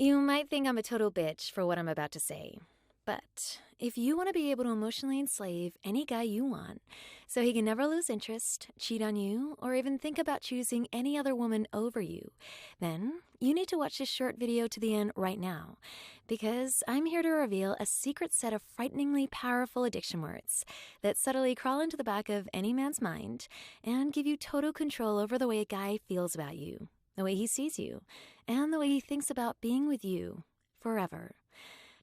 You might think I'm a total bitch for what I'm about to say, but if you want to be able to emotionally enslave any guy you want so he can never lose interest, cheat on you, or even think about choosing any other woman over you, then you need to watch this short video to the end right now, because I'm here to reveal a secret set of frighteningly powerful addiction words that subtly crawl into the back of any man's mind and give you total control over the way a guy feels about you, the way he sees you, and the way he thinks about being with you forever.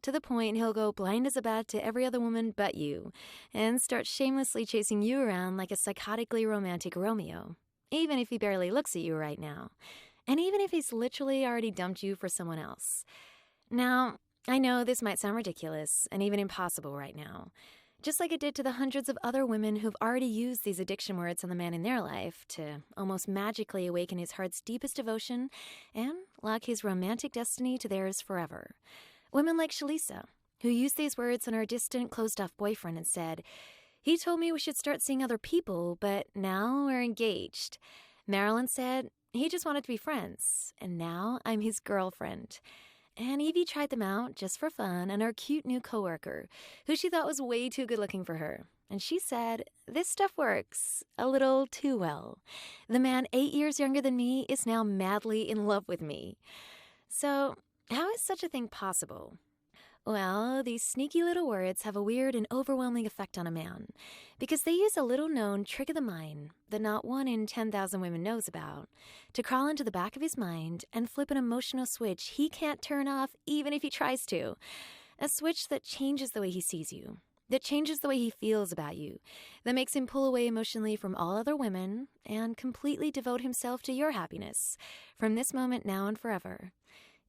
To the point he'll go blind as a bat to every other woman but you and start shamelessly chasing you around like a psychotically romantic Romeo, even if he barely looks at you right now, and even if he's literally already dumped you for someone else. Now, I know this might sound ridiculous and even impossible right now, just like it did to the hundreds of other women who've already used these addiction words on the man in their life to almost magically awaken his heart's deepest devotion and lock his romantic destiny to theirs forever. Women like Shalisa, who used these words on her distant, closed-off boyfriend and said, "He told me we should start seeing other people, but now we're engaged." Marilyn said, "He just wanted to be friends, and now I'm his girlfriend." And Evie tried them out just for fun on her cute new coworker, who she thought was way too good-looking for her. And she said, "This stuff works a little too well. The man 8 years younger than me is now madly in love with me." So, how is such a thing possible? Well, these sneaky little words have a weird and overwhelming effect on a man because they use a little-known trick of the mind that not 1 in 10,000 women knows about to crawl into the back of his mind and flip an emotional switch he can't turn off even if he tries to. A switch that changes the way he sees you, that changes the way he feels about you, that makes him pull away emotionally from all other women and completely devote himself to your happiness from this moment now and forever,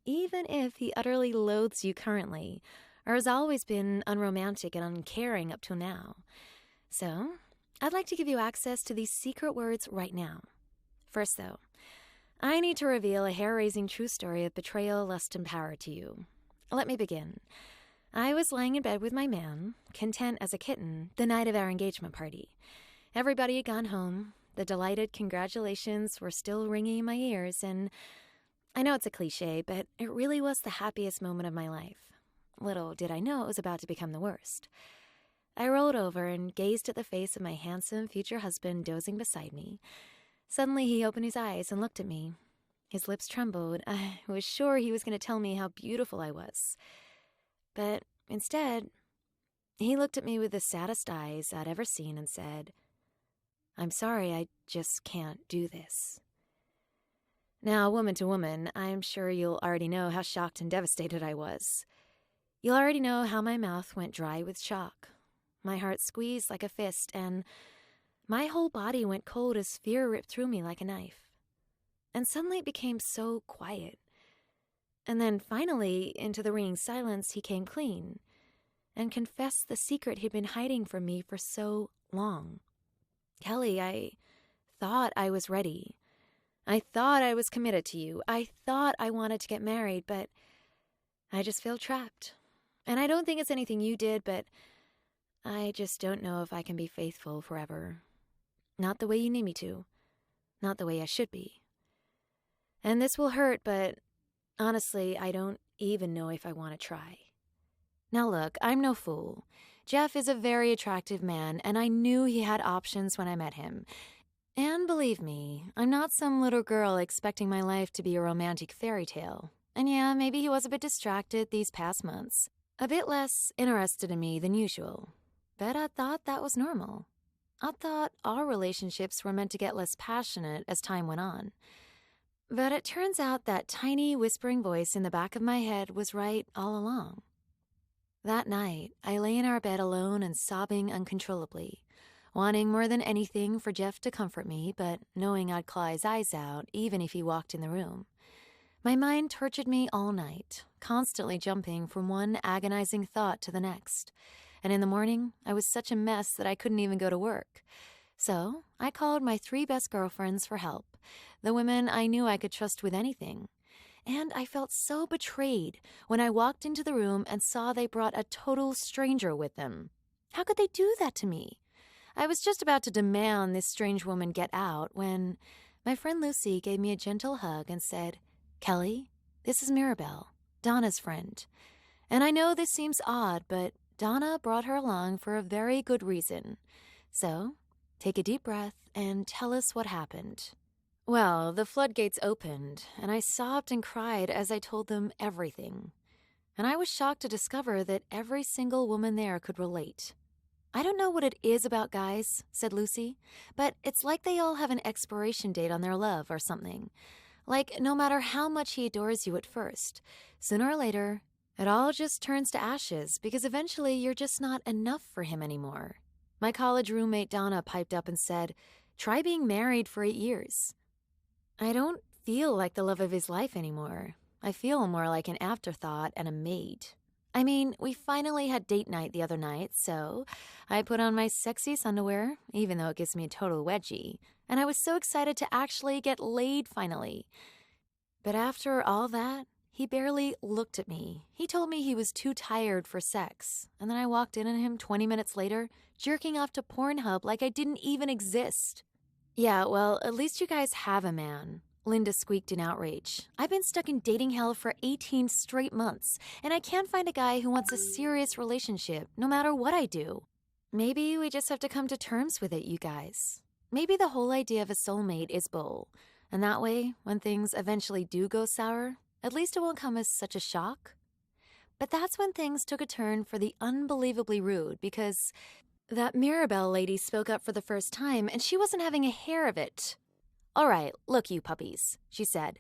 even if he utterly loathes you currently, or has always been unromantic and uncaring up till now. So, I'd like to give you access to these secret words right now. First, though, I need to reveal a hair-raising true story of betrayal, lust, and power to you. Let me begin. I was lying in bed with my man, content as a kitten, the night of our engagement party. Everybody had gone home. The delighted congratulations were still ringing in my ears, and I know it's a cliche, but it really was the happiest moment of my life. Little did I know it was about to become the worst. I rolled over and gazed at the face of my handsome future husband dozing beside me. Suddenly he opened his eyes and looked at me. His lips trembled. I was sure he was going to tell me how beautiful I was. But instead, he looked at me with the saddest eyes I'd ever seen and said, "I'm sorry, I just can't do this." Now, woman to woman, I'm sure you'll already know how shocked and devastated I was. You'll already know how my mouth went dry with shock. My heart squeezed like a fist, and my whole body went cold as fear ripped through me like a knife. And suddenly it became so quiet. And then finally, into the ringing silence, he came clean and confessed the secret he'd been hiding from me for so long. "Kelly, I thought I was ready. I thought I was committed to you. I thought I wanted to get married, but I just feel trapped. And I don't think it's anything you did, but I just don't know if I can be faithful forever. Not the way you need me to. Not the way I should be. And this will hurt, but honestly, I don't even know if I want to try." Now look, I'm no fool. Jeff is a very attractive man, and I knew he had options when I met him. And believe me, I'm not some little girl expecting my life to be a romantic fairy tale. And yeah, maybe he was a bit distracted these past months, a bit less interested in me than usual. But I thought that was normal. I thought all relationships were meant to get less passionate as time went on. But it turns out that tiny whispering voice in the back of my head was right all along. That night, I lay in our bed alone and sobbing uncontrollably, wanting more than anything for Jeff to comfort me, but knowing I'd claw his eyes out even if he walked in the room. My mind tortured me all night, constantly jumping from one agonizing thought to the next. And in the morning, I was such a mess that I couldn't even go to work. So I called my 3 best girlfriends for help, the women I knew I could trust with anything. And I felt so betrayed when I walked into the room and saw they brought a total stranger with them. How could they do that to me? I was just about to demand this strange woman get out when my friend Lucy gave me a gentle hug and said, "Kelly, this is Mirabelle. Donna's friend. And I know this seems odd, but Donna brought her along for a very good reason. So, take a deep breath and tell us what happened. Well, the floodgates opened, and I sobbed and cried as I told them everything. And I was shocked to discover that every single woman there could relate. I don't know what it is about guys, said Lucy, but it's like they all have an expiration date on their love or something. Like, no matter how much he adores you at first, sooner or later, it all just turns to ashes because eventually you're just not enough for him anymore. My college roommate Donna piped up and said, "Try being married for 8 years." I don't feel like the love of his life anymore. I feel more like an afterthought and a maid. I mean, we finally had date night the other night, so I put on my sexiest underwear, even though it gives me a total wedgie, and I was so excited to actually get laid finally. But after all that, he barely looked at me. He told me he was too tired for sex, and then I walked in on him 20 minutes later, jerking off to Pornhub like I didn't even exist. Yeah, well, at least you guys have a man, Linda squeaked in outrage. I've been stuck in dating hell for 18 straight months, and I can't find a guy who wants a serious relationship, no matter what I do. Maybe we just have to come to terms with it, you guys. Maybe the whole idea of a soulmate is bull, and that way, when things eventually do go sour, at least it won't come as such a shock. But that's when things took a turn for the unbelievably rude, because that Mirabelle lady spoke up for the first time, and she wasn't having a hair of it. "All right, look, you puppies," she said.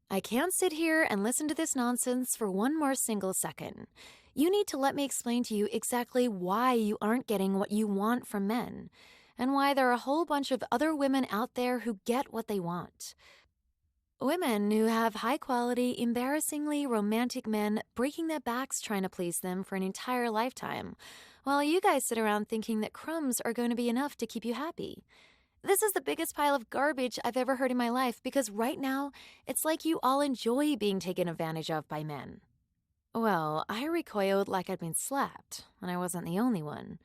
"I can't sit here and listen to this nonsense for one more single second. You need to let me explain to you exactly why you aren't getting what you want from men, and why there are a whole bunch of other women out there who get what they want. Women who have high-quality, embarrassingly romantic men breaking their backs trying to please them for an entire lifetime, while you guys sit around thinking that crumbs are going to be enough to keep you happy. This is the biggest pile of garbage I've ever heard in my life because right now, it's like you all enjoy being taken advantage of by men." Well, I recoiled like I'd been slapped, and I wasn't the only one.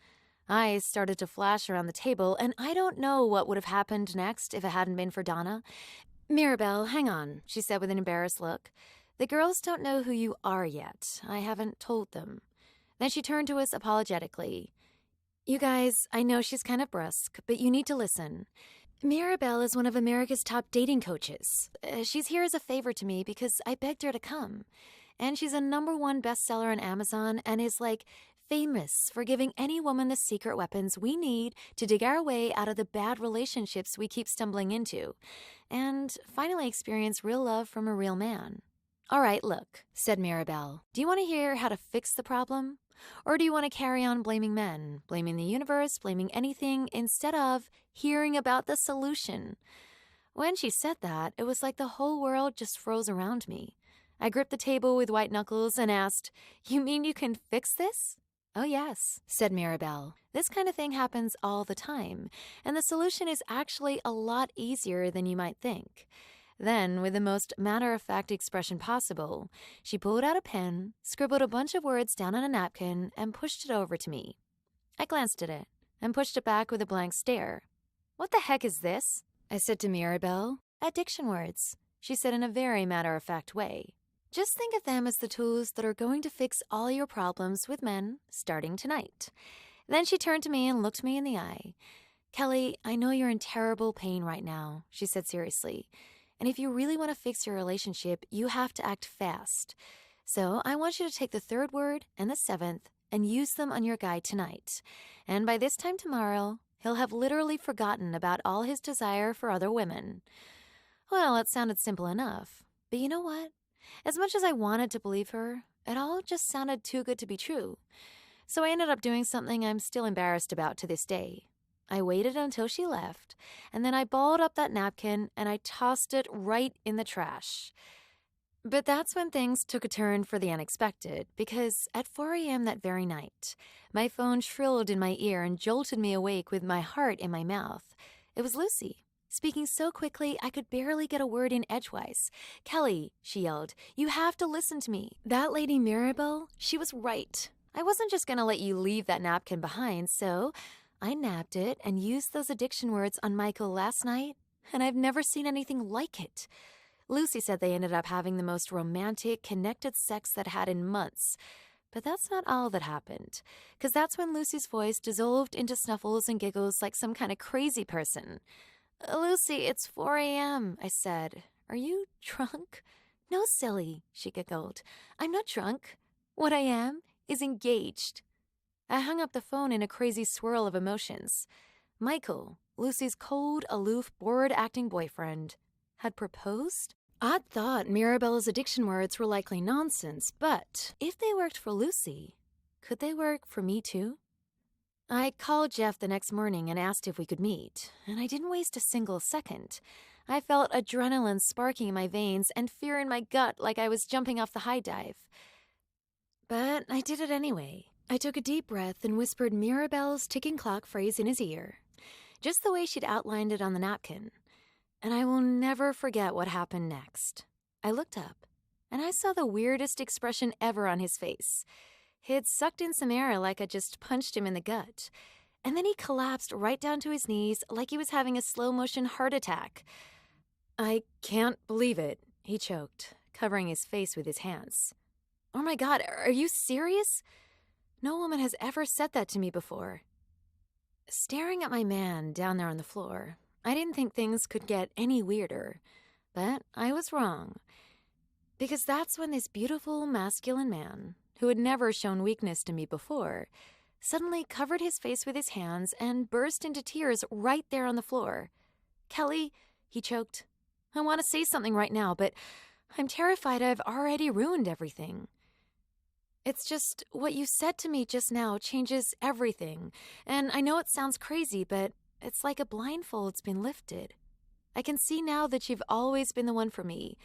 Eyes started to flash around the table, and I don't know what would have happened next if it hadn't been for Donna. "Mirabelle, hang on," she said with an embarrassed look. "The girls don't know who you are yet. I haven't told them." Then she turned to us apologetically. "You guys, I know she's kind of brusque, but you need to listen. Mirabelle is one of America's top dating coaches. She's here as a favor to me because I begged her to come. And she's a #1 bestseller on Amazon and is, like, famous for giving any woman the secret weapons we need to dig our way out of the bad relationships we keep stumbling into, and finally experience real love from a real man." "All right, look," said Mirabelle. "Do you want to hear how to fix the problem? Or do you want to carry on blaming men, blaming the universe, blaming anything, instead of hearing about the solution?" When she said that, it was like the whole world just froze around me. I gripped the table with white knuckles and asked, "You mean you can fix this?" "Oh, yes," said Mirabelle. "This kind of thing happens all the time, and the solution is actually a lot easier than you might think." Then, with the most matter-of-fact expression possible, she pulled out a pen, scribbled a bunch of words down on a napkin, and pushed it over to me. I glanced at it, and pushed it back with a blank stare. "What the heck is this?" I said to Mirabelle. "Addiction words," she said in a very matter-of-fact way. "Just think of them as the tools that are going to fix all your problems with men starting tonight." Then she turned to me and looked me in the eye. "Kelly, I know you're in terrible pain right now," she said seriously. "And if you really want to fix your relationship, you have to act fast. So I want you to take the 3rd word and the 7th and use them on your guy tonight. And by this time tomorrow, he'll have literally forgotten about all his desire for other women." Well, it sounded simple enough. But you know what? As much as I wanted to believe her, it all just sounded too good to be true. So I ended up doing something I'm still embarrassed about to this day. I waited until she left, and then I balled up that napkin and I tossed it right in the trash. But that's when things took a turn for the unexpected, because at 4 a.m. that very night, my phone shrilled in my ear and jolted me awake with my heart in my mouth. It was Lucy, speaking so quickly I could barely get a word in edgewise. "Kelly," she yelled, "you have to listen to me. That lady Mirabelle, she was right. I wasn't just going to let you leave that napkin behind, so I nabbed it and used those addiction words on Michael last night, and I've never seen anything like it. Lucy said they ended up having the most romantic, connected sex that had in months. But that's not all that happened, because that's when Lucy's voice dissolved into snuffles and giggles like some kind of crazy person. Lucy, it's 4 a.m., I said. Are you drunk? No, silly, she giggled. I'm not drunk. What I am is engaged. I hung up the phone in a crazy swirl of emotions. Michael, Lucy's cold, aloof, bored-acting boyfriend, had proposed? I'd thought Mirabella's addiction words were likely nonsense, but if they worked for Lucy, could they work for me too? I called Jeff the next morning and asked if we could meet, and I didn't waste a single second. I felt adrenaline sparking in my veins and fear in my gut like I was jumping off the high dive. But I did it anyway. I took a deep breath and whispered Mirabelle's ticking clock phrase in his ear, just the way she'd outlined it on the napkin. And I will never forget what happened next. I looked up, and I saw the weirdest expression ever on his face. He'd sucked in some air like I just punched him in the gut, and then he collapsed right down to his knees like he was having a slow-motion heart attack. I can't believe it, he choked, covering his face with his hands. Oh my God, are you serious? No woman has ever said that to me before. Staring at my man down there on the floor, I didn't think things could get any weirder, but I was wrong. Because that's when this beautiful, masculine man, who had never shown weakness to me before, suddenly covered his face with his hands and burst into tears right there on the floor. Kelly, he choked, I want to say something right now, but I'm terrified I've already ruined everything. It's just what you said to me just now changes everything, and I know it sounds crazy, but it's like a blindfold's been lifted. I can see now that you've always been the one for me,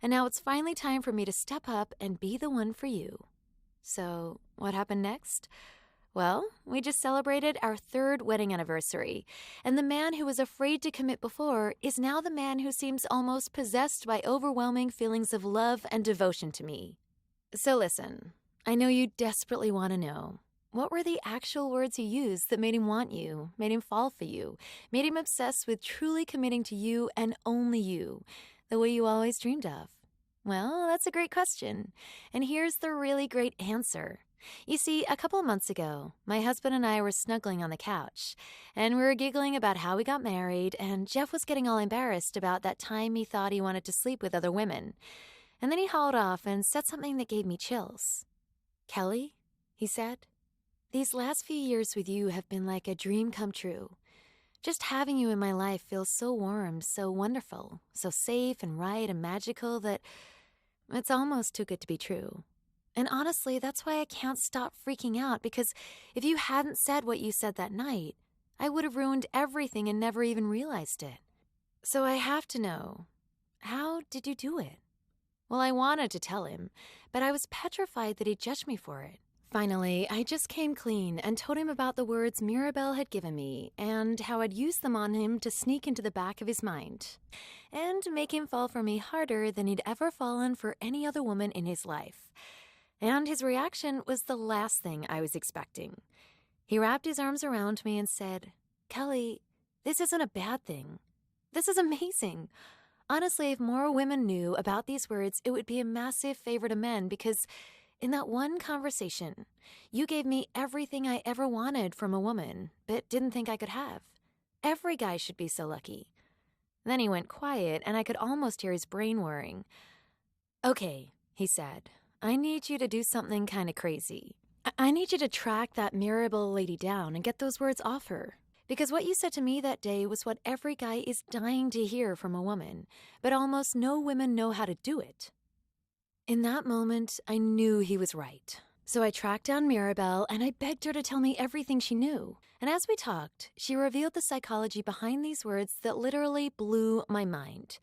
and now it's finally time for me to step up and be the one for you. So, what happened next? Well, we just celebrated our 3rd wedding anniversary, and the man who was afraid to commit before is now the man who seems almost possessed by overwhelming feelings of love and devotion to me. So listen, I know you desperately want to know. What were the actual words you used that made him want you, made him fall for you, made him obsessed with truly committing to you and only you, the way you always dreamed of? Well, that's a great question, and here's the really great answer. You see, a couple of months ago, my husband and I were snuggling on the couch, and we were giggling about how we got married, and Jeff was getting all embarrassed about that time he thought he wanted to sleep with other women. And then he hauled off and said something that gave me chills. Kelly, he said, these last few years with you have been like a dream come true. Just having you in my life feels so warm, so wonderful, so safe and right and magical that it's almost too good to be true. And honestly, that's why I can't stop freaking out, because if you hadn't said what you said that night, I would have ruined everything and never even realized it. So I have to know, how did you do it? Well, I wanted to tell him, but I was petrified that he'd judge me for it. Finally, I just came clean and told him about the words Mirabelle had given me and how I'd used them on him to sneak into the back of his mind and make him fall for me harder than he'd ever fallen for any other woman in his life. And his reaction was the last thing I was expecting. He wrapped his arms around me and said, Kelly, this isn't a bad thing. This is amazing. Honestly, if more women knew about these words, it would be a massive favor to men because in that one conversation, you gave me everything I ever wanted from a woman, but didn't think I could have. Every guy should be so lucky. Then he went quiet, and I could almost hear his brain whirring. Okay, he said, I need you to do something kind of crazy. I need you to track that Mirabelle lady down and get those words off her. Because what you said to me that day was what every guy is dying to hear from a woman, but almost no women know how to do it. In that moment, I knew he was right. So I tracked down Mirabelle and I begged her to tell me everything she knew. And as we talked, she revealed the psychology behind these words that literally blew my mind.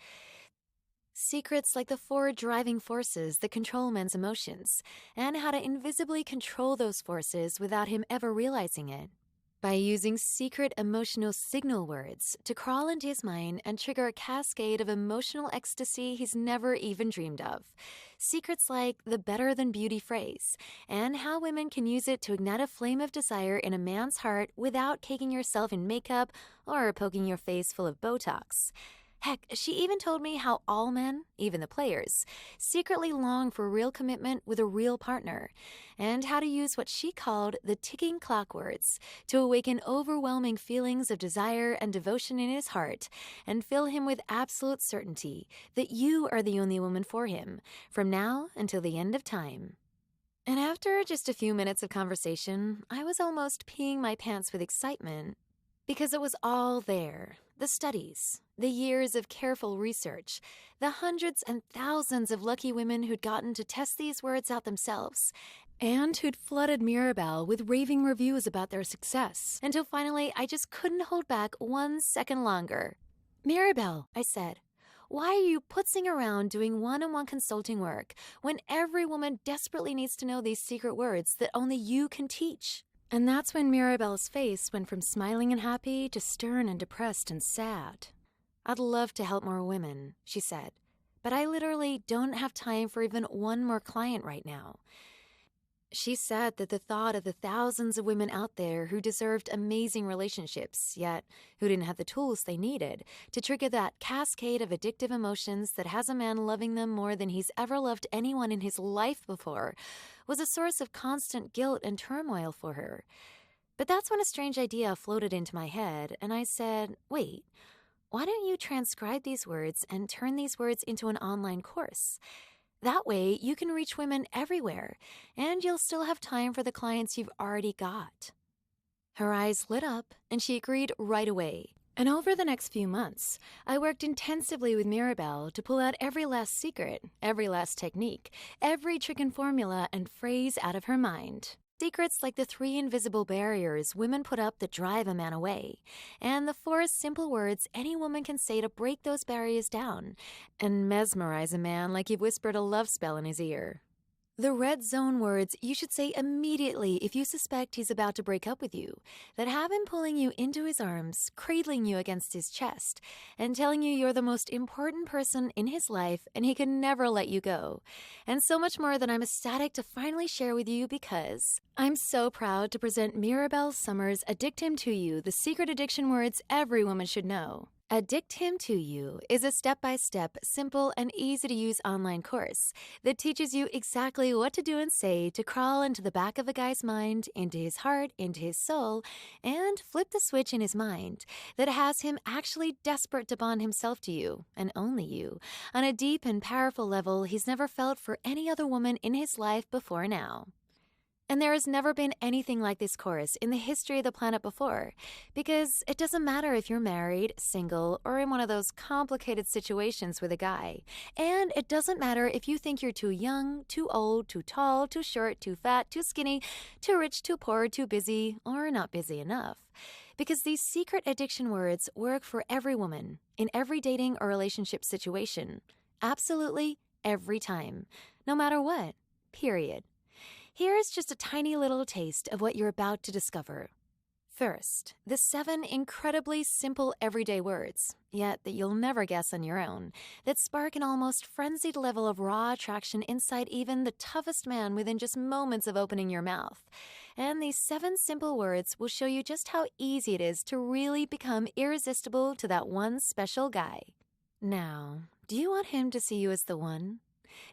Secrets like the 4 driving forces that control men's emotions, and how to invisibly control those forces without him ever realizing it. By using secret emotional signal words to crawl into his mind and trigger a cascade of emotional ecstasy he's never even dreamed of. Secrets like the better than beauty phrase, and how women can use it to ignite a flame of desire in a man's heart without caking yourself in makeup or poking your face full of Botox. Heck, she even told me how all men, even the players, secretly long for real commitment with a real partner, and how to use what she called the ticking clock words to awaken overwhelming feelings of desire and devotion in his heart and fill him with absolute certainty that you are the only woman for him, from now until the end of time. And after just a few minutes of conversation, I was almost peeing my pants with excitement because it was all there. The studies, the years of careful research, the hundreds and thousands of lucky women who'd gotten to test these words out themselves, and who'd flooded Mirabelle with raving reviews about their success, until finally I just couldn't hold back 1 second longer. "Mirabelle," I said, "why are you putzing around doing one-on-one consulting work when every woman desperately needs to know these secret words that only you can teach?" And that's when Mirabelle's face went from smiling and happy to stern and depressed and sad. "I'd love to help more women," she said, "but I literally don't have time for even one more client right now." She said that the thought of the thousands of women out there who deserved amazing relationships, yet who didn't have the tools they needed to trigger that cascade of addictive emotions that has a man loving them more than he's ever loved anyone in his life before, was a source of constant guilt and turmoil for her. But that's when a strange idea floated into my head, and I said, "Wait, why don't you transcribe these words and turn these words into an online course? That way, you can reach women everywhere, and you'll still have time for the clients you've already got." Her eyes lit up, and she agreed right away. And over the next few months, I worked intensively with Mirabelle to pull out every last secret, every last technique, every trick and formula and phrase out of her mind. Secrets like the 3 invisible barriers women put up that drive a man away, and the 4 simple words any woman can say to break those barriers down and mesmerize a man like you've whispered a love spell in his ear. The red zone words you should say immediately if you suspect he's about to break up with you, that have him pulling you into his arms, cradling you against his chest, and telling you you're the most important person in his life and he can never let you go. And so much more that I'm ecstatic to finally share with you because I'm so proud to present Mirabelle Summers' Addict Him to You, the secret addiction words every woman should know. Addict Him to You is a step-by-step, simple, and easy-to-use online course that teaches you exactly what to do and say to crawl into the back of a guy's mind, into his heart, into his soul, and flip the switch in his mind that has him actually desperate to bond himself to you, and only you, on a deep and powerful level he's never felt for any other woman in his life before now. And there has never been anything like this course in the history of the planet before, because it doesn't matter if you're married, single, or in one of those complicated situations with a guy. And it doesn't matter if you think you're too young, too old, too tall, too short, too fat, too skinny, too rich, too poor, too busy, or not busy enough. Because these secret addiction words work for every woman, in every dating or relationship situation. Absolutely every time. No matter what. Period. Here's just a tiny little taste of what you're about to discover. First, the 7 incredibly simple everyday words, yet that you'll never guess on your own, that spark an almost frenzied level of raw attraction inside even the toughest man within just moments of opening your mouth. And these 7 simple words will show you just how easy it is to really become irresistible to that one special guy. Now, do you want him to see you as the one?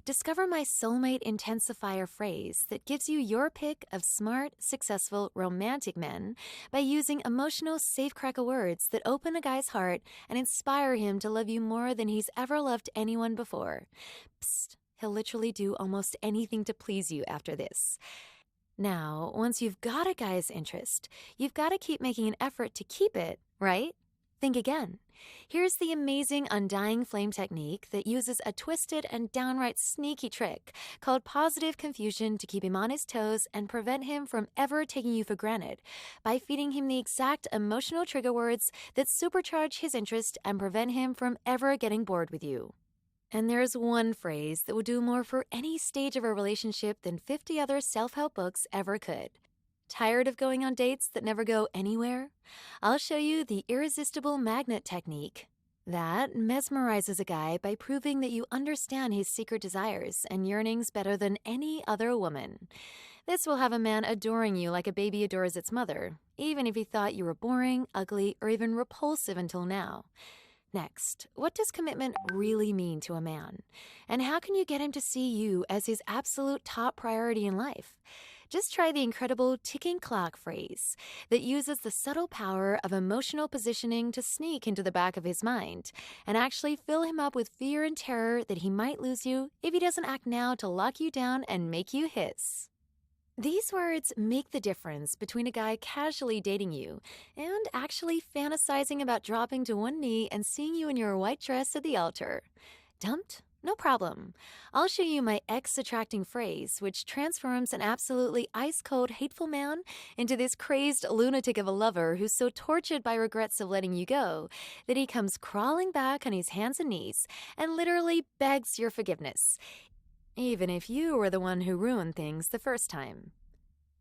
Discover my soulmate intensifier phrase that gives you your pick of smart, successful, romantic men by using emotional safecracker words that open a guy's heart and inspire him to love you more than he's ever loved anyone before. Psst, he'll literally do almost anything to please you after this. Now, once you've got a guy's interest, you've got to keep making an effort to keep it, right? Think again. Here's the amazing undying flame technique that uses a twisted and downright sneaky trick called positive confusion to keep him on his toes and prevent him from ever taking you for granted by feeding him the exact emotional trigger words that supercharge his interest and prevent him from ever getting bored with you. And there's one phrase that will do more for any stage of a relationship than 50 other self-help books ever could. Tired of going on dates that never go anywhere? I'll show you the irresistible magnet technique. That mesmerizes a guy by proving that you understand his secret desires and yearnings better than any other woman. This will have a man adoring you like a baby adores its mother, even if he thought you were boring, ugly, or even repulsive until now. Next, what does commitment really mean to a man? And how can you get him to see you as his absolute top priority in life? Just try the incredible ticking clock phrase that uses the subtle power of emotional positioning to sneak into the back of his mind and actually fill him up with fear and terror that he might lose you if he doesn't act now to lock you down and make you his. These words make the difference between a guy casually dating you and actually fantasizing about dropping to one knee and seeing you in your white dress at the altar. Dumped? No problem. I'll show you my ex-attracting phrase, which transforms an absolutely ice-cold, hateful man into this crazed lunatic of a lover who's so tortured by regrets of letting you go that he comes crawling back on his hands and knees and literally begs your forgiveness, even if you were the one who ruined things the first time.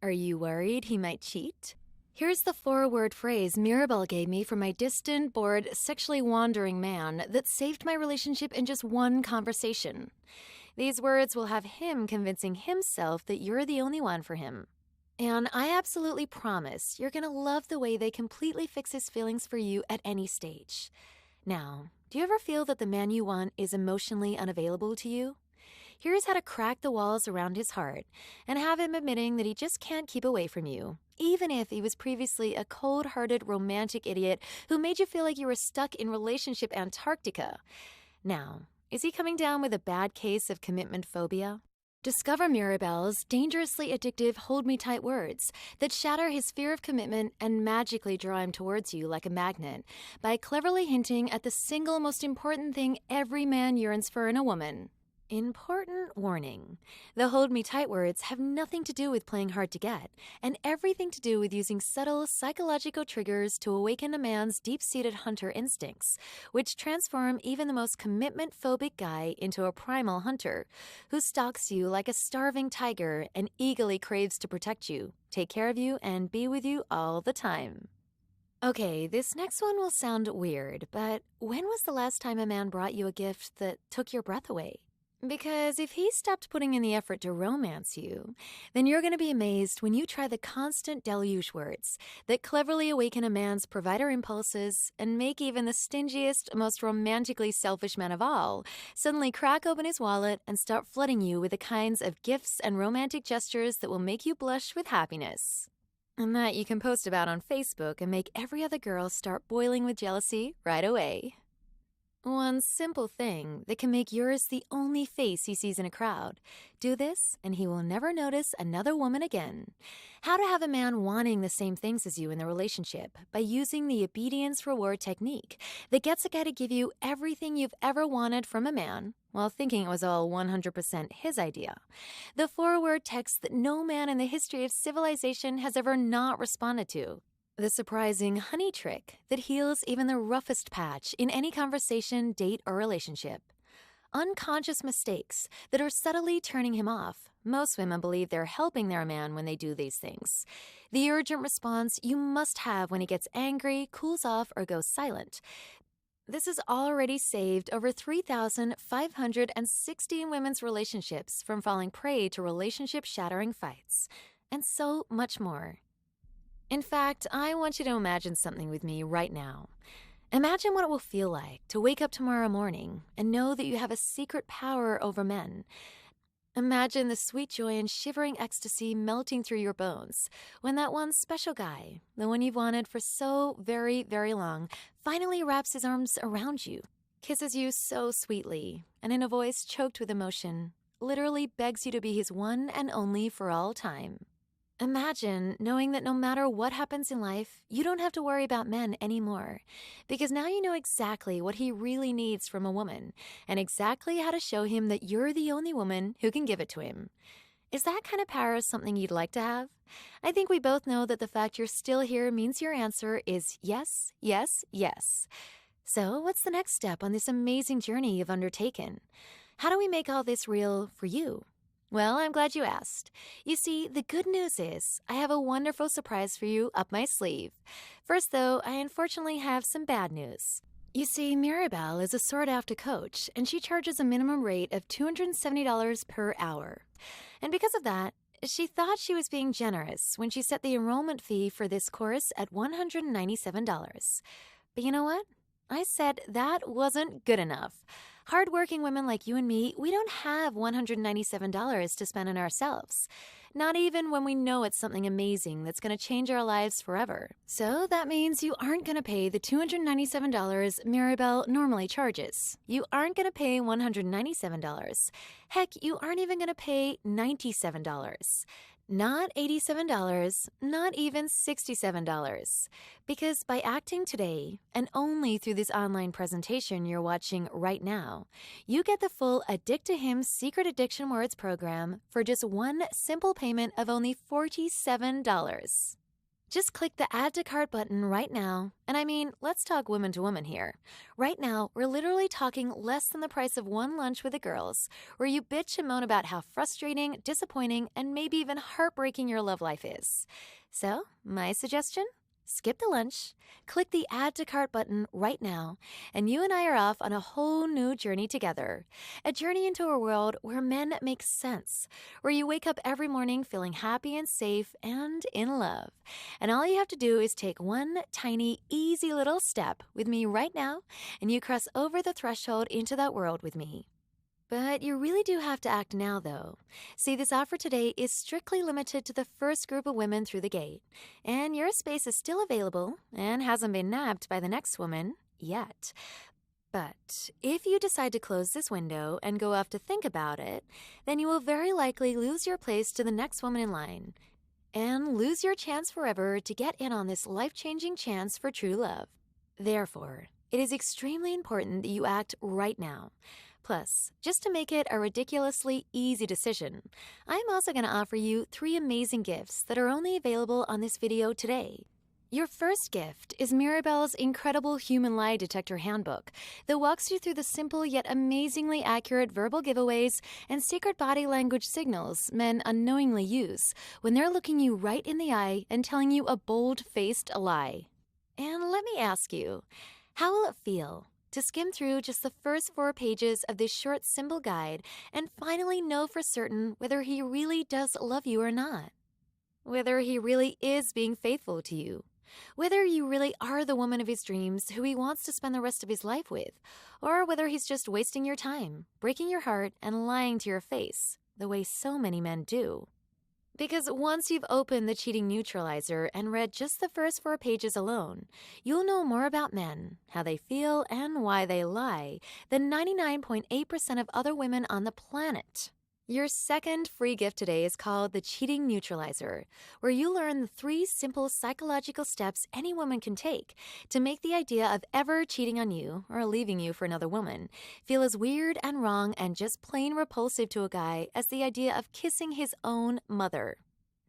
Are you worried he might cheat? Here's the 4-word phrase Mirabelle gave me from my distant, bored, sexually wandering man that saved my relationship in just one conversation. These words will have him convincing himself that you're the only one for him. And I absolutely promise you're gonna love the way they completely fix his feelings for you at any stage. Now, do you ever feel that the man you want is emotionally unavailable to you? Here's how to crack the walls around his heart and have him admitting that he just can't keep away from you, even if he was previously a cold-hearted romantic idiot who made you feel like you were stuck in relationship Antarctica. Now, is he coming down with a bad case of commitment phobia? Discover Mirabelle's dangerously addictive hold-me-tight words that shatter his fear of commitment and magically draw him towards you like a magnet by cleverly hinting at the single most important thing every man yearns for in a woman. Important warning. The hold me tight words have nothing to do with playing hard to get and everything to do with using subtle psychological triggers to awaken a man's deep-seated hunter instincts, which transform even the most commitment-phobic guy into a primal hunter who stalks you like a starving tiger and eagerly craves to protect you, take care of you, and be with you all the time. Okay, this next one will sound weird, but when was the last time a man brought you a gift that took your breath away? Because if he stopped putting in the effort to romance you, then you're going to be amazed when you try the constant deluge words that cleverly awaken a man's provider impulses and make even the stingiest, most romantically selfish man of all suddenly crack open his wallet and start flooding you with the kinds of gifts and romantic gestures that will make you blush with happiness. And that you can post about on Facebook and make every other girl start boiling with jealousy right away. One simple thing that can make yours the only face he sees in a crowd. Do this, and he will never notice another woman again. How to have a man wanting the same things as you in the relationship by using the obedience reward technique that gets a guy to give you everything you've ever wanted from a man while thinking it was all 100% his idea. The 4-word text that no man in the history of civilization has ever not responded to. The surprising honey trick that heals even the roughest patch in any conversation, date, or relationship. Unconscious mistakes that are subtly turning him off. Most women believe they're helping their man when they do these things. The urgent response you must have when he gets angry, cools off, or goes silent. This has already saved over 3,516 women's relationships from falling prey to relationship-shattering fights. And so much more. In fact, I want you to imagine something with me right now. Imagine what it will feel like to wake up tomorrow morning and know that you have a secret power over men. Imagine the sweet joy and shivering ecstasy melting through your bones when that one special guy, the one you've wanted for so very, very long, finally wraps his arms around you, kisses you so sweetly, and in a voice choked with emotion, literally begs you to be his one and only for all time. Imagine knowing that no matter what happens in life, you don't have to worry about men anymore, because now you know exactly what he really needs from a woman and exactly how to show him that you're the only woman who can give it to him. Is that kind of power something you'd like to have? I think we both know that the fact you're still here means your answer is yes, yes, yes. So what's the next step on this amazing journey you've undertaken? How do we make all this real for you? Well, I'm glad you asked. You see, the good news is I have a wonderful surprise for you up my sleeve. First, though, I unfortunately have some bad news. You see, Mirabelle is a sought-after coach, and she charges a minimum rate of $270 per hour. And because of that, she thought she was being generous when she set the enrollment fee for this course at $197. But you know what? I said that wasn't good enough. Hardworking women like you and me, we don't have $197 to spend on ourselves. Not even when we know it's something amazing that's going to change our lives forever. So that means you aren't going to pay the $297 Mirabelle normally charges. You aren't going to pay $197. Heck, you aren't even going to pay $97. Not $87, not even $67. Because by acting today, and only through this online presentation you're watching right now, you get the full Addict Him Secret Addiction Words program for just one simple payment of only $47. Just click the Add to Cart button right now. And I mean, let's talk woman to woman here. Right now, we're literally talking less than the price of one lunch with the girls, where you bitch and moan about how frustrating, disappointing, and maybe even heartbreaking your love life is. So, my suggestion? Skip the lunch, click the Add to Cart button right now, and you and I are off on a whole new journey together. A journey into a world where men make sense, where you wake up every morning feeling happy and safe and in love. And all you have to do is take one tiny, easy little step with me right now, and you cross over the threshold into that world with me. But you really do have to act now, though. See, this offer today is strictly limited to the first group of women through the gate, and your space is still available and hasn't been nabbed by the next woman yet. But if you decide to close this window and go off to think about it, then you will very likely lose your place to the next woman in line and lose your chance forever to get in on this life-changing chance for true love. Therefore, it is extremely important that you act right now. Plus, just to make it a ridiculously easy decision, I'm also going to offer you 3 amazing gifts that are only available on this video today. Your first gift is Mirabelle's incredible Human Lie Detector Handbook that walks you through the simple yet amazingly accurate verbal giveaways and secret body language signals men unknowingly use when they're looking you right in the eye and telling you a bold-faced lie. And let me ask you, how will it feel to skim through just the first 4 pages of this short symbol guide and finally know for certain whether he really does love you or not? Whether he really is being faithful to you? Whether you really are the woman of his dreams who he wants to spend the rest of his life with? Or whether he's just wasting your time, breaking your heart, and lying to your face, the way so many men do? Because once you've opened the cheating neutralizer and read just the first 4 pages alone, you'll know more about men, how they feel, and why they lie than 99.8% of other women on the planet. Your second free gift today is called the Cheating Neutralizer, where you learn the 3 simple psychological steps any woman can take to make the idea of ever cheating on you or leaving you for another woman feel as weird and wrong and just plain repulsive to a guy as the idea of kissing his own mother.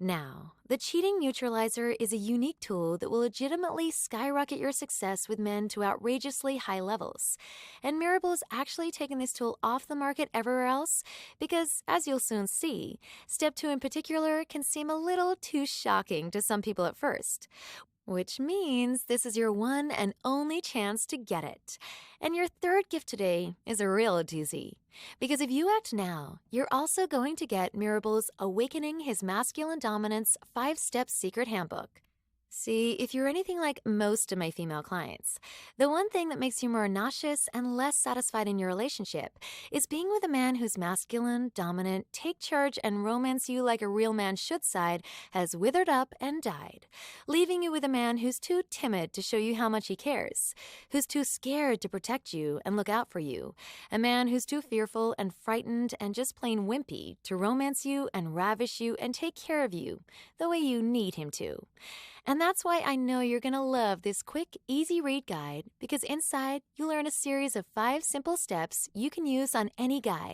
Now, the Cheating Neutralizer is a unique tool that will legitimately skyrocket your success with men to outrageously high levels. And Mirabelle's actually taken this tool off the market everywhere else because, as you'll soon see, Step 2 in particular can seem a little too shocking to some people at first. Which means this is your one and only chance to get it. And your third gift today is a real doozy. Because if you act now, you're also going to get Mirabelle's Awakening His Masculine Dominance 5-Step Secret Handbook. See, if you're anything like most of my female clients, the one thing that makes you more nauseous and less satisfied in your relationship is being with a man whose masculine, dominant, take charge and romance you like a real man should side has withered up and died, leaving you with a man who's too timid to show you how much he cares, who's too scared to protect you and look out for you, a man who's too fearful and frightened and just plain wimpy to romance you and ravish you and take care of you the way you need him to. And that's why I know you're going to love this quick, easy read guide, because inside you'll learn a series of 5 simple steps you can use on any guy